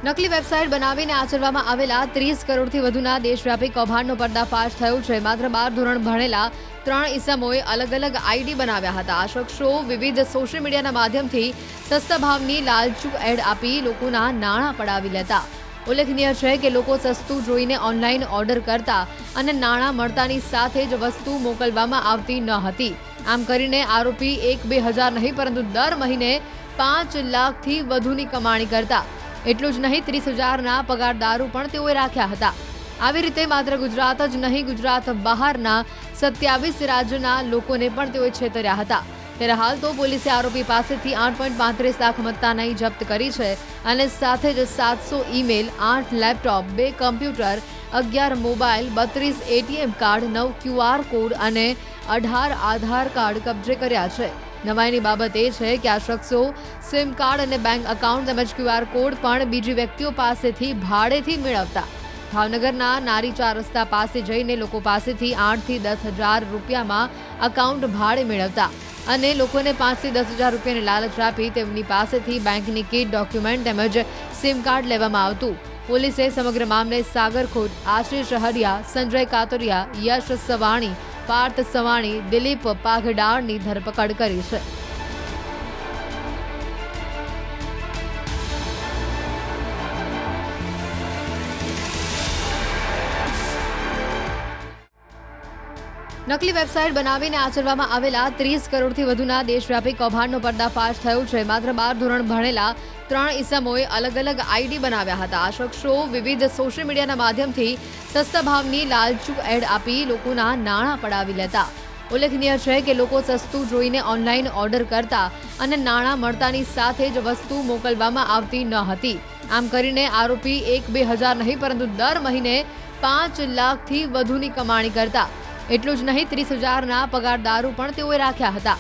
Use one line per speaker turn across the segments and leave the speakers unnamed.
નકલી વેબસાઇટ બનાવીને આચરવામાં આવેલા 30 કરોડથી વધુના દેશવ્યાપી કૌભાંડનો પર્દાફાશ થયો છે। માત્ર 12 ધોરણ ભણેલા 3 ઈસમોએ અલગ અલગ આઈડી બનાવ્યા હતા। આ શખ્સો વિવિધ સોશિયલ મીડિયાના માધ્યમથી સસ્તા ભાવની લાલચુ એડ આપી લોકોના નાણાં પડાવી લેતા। ઉલ્લેખનીય છે કે લોકો સસ્તું જોઈને ઓનલાઈન ઓર્ડર કરતા અને નાણાં મળતાની સાથે જ વસ્તુ મોકલવામાં આવતી ન હતી। આમ કરીને આરોપી 1-2 હજાર નહીં પરંતુ દર મહિને 5 લાખથી વધુની કમાણી કરતા। એટલું જ નહીં 30,000ના પગારદારો પણ તેઓએ રાખ્યા હતા। આવી રીતે માત્ર ગુજરાત જ નહીં ગુજરાત બહારના 27 રાજ્યોના લોકોને પણ તેઓએ છેતર્યા હતા। ત્યારે હાલ તો પોલીસે આરોપી પાસેથી 8.35 લાખ મત્તાનાઈ જપ્ત કરી છે અને સાથે જ 700 email, 8 laptop, 2 computer, 11 mobile, 32 ATM card, 9 QR code અને 18 આધાર કાર્ડ કબજે કર્યા છે। નવાઈની બાબત એ છે કે આ શખ્સો સિમ કાર્ડ અને બેંક એકાઉન્ટ તેમજ QR કોડ પણ બીજી વ્યક્તિઓ પાસેથી ભાડેથી મેળવતા। ભાવનગરના નારી 4 રસ્તા પાસે જઈને લોકો પાસેથી 8 થી 10 હજાર રૂપિયામાં એકાઉન્ટ ભાડે મેળવતા અને લોકોને 5 થી 10 હજાર રૂપિયાની લાલચ આપી તેમની પાસેથી બેંકની કીટ, ડોક્યુમેન્ટ તેમજ સિમ કાર્ડ લેવામાં આવતું। પોલીસે સમગ્ર મામલે સાગર ખોટ, આશિષ હરિયા, સંજય કાતરિયા, યશ સવાણી, પાર્થ સવાણી, દિલીપ પાઘડાળની ધરપકડ કરી છે। નકલી વેબસાઇટ બનાવીને આચરવામાં આવેલા 30 કરોડથી વધુના દેશવ્યાપી કૌભાંડનો પર્દાફાશ થયો છે। માત્ર 12 ધોરણ ભણેલા 3 ઈસમોએ અલગ અલગ આઈડી બનાવ્યા હતા। આ શખ્સો વિવિધ સોશિયલ મીડિયાના માધ્યમથી સસ્તા ભાવની લાલચુ એડ આપી લોકોના નાણાં પડાવી લેતા। ઉલ્લેખનીય છે કે લોકો સસ્તું જોઈને ઓનલાઈન ઓર્ડર કરતા અને નાણાં મળતાની સાથે જ વસ્તુ મોકલવામાં આવતી ન હતી। આમ કરીને આરોપી 1-2 હજાર નહીં પરંતુ દર મહિને 5 લાખથી વધુની કમાણી કરતા। એટલું જ નહીં 30,000ના પગારદારો પણ તેઓએ રાખ્યા હતા।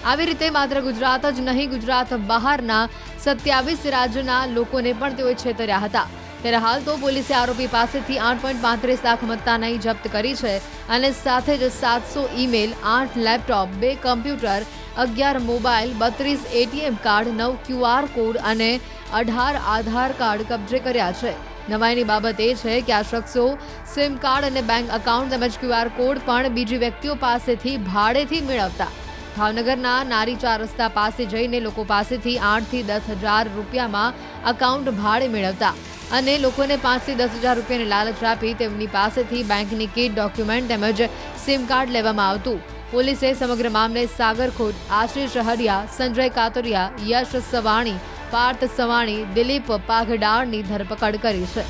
આવી રીતે માત્ર ગુજરાત જ નહીં ગુજરાત બહારના 27 રાજ્યોના લોકોને પણ તેઓએ છેતર્યા હતા। ત્યારે હાલ તો પોલીસે આરોપી પાસેથી 8.35 લાખ મત્તાનાઈ જપ્ત કરી છે અને સાથે જ 700 email, 8 laptop, 2 computer, 11 mobile, 32 ATM card, 9 QR code અને 18 આધાર કાર્ડ કબજે કર્યા છે। નવાઈની બાબત એ છે કે આ શખ્સો સિમ કાર્ડ અને બેંક એકાઉન્ટ તેમજ QR કોડ પણ બીજી વ્યક્તિઓ પાસેથી ભાડેથી મેળવતા। ભાવનગરના નારી 4 રસ્તા પાસે જઈને લોકો પાસેથી 8 થી 10 હજાર રૂપિયામાં એકાઉન્ટ ભાડે મેળવતા અને લોકોને 5 થી 10 હજાર રૂપિયાની લાલચ આપી તેમની પાસેથી બેંકની કીટ, ડોક્યુમેન્ટ તેમજ સિમ કાર્ડ લેવામાં આવતું। પોલીસે સમગ્ર મામલે સાગર ખોટ, આશિષ હરિયા, સંજય કાતરિયા, યશ સવાણી, પાર્થ સવાણી, દિલીપ પાઘડાળની ધરપકડ કરી છે।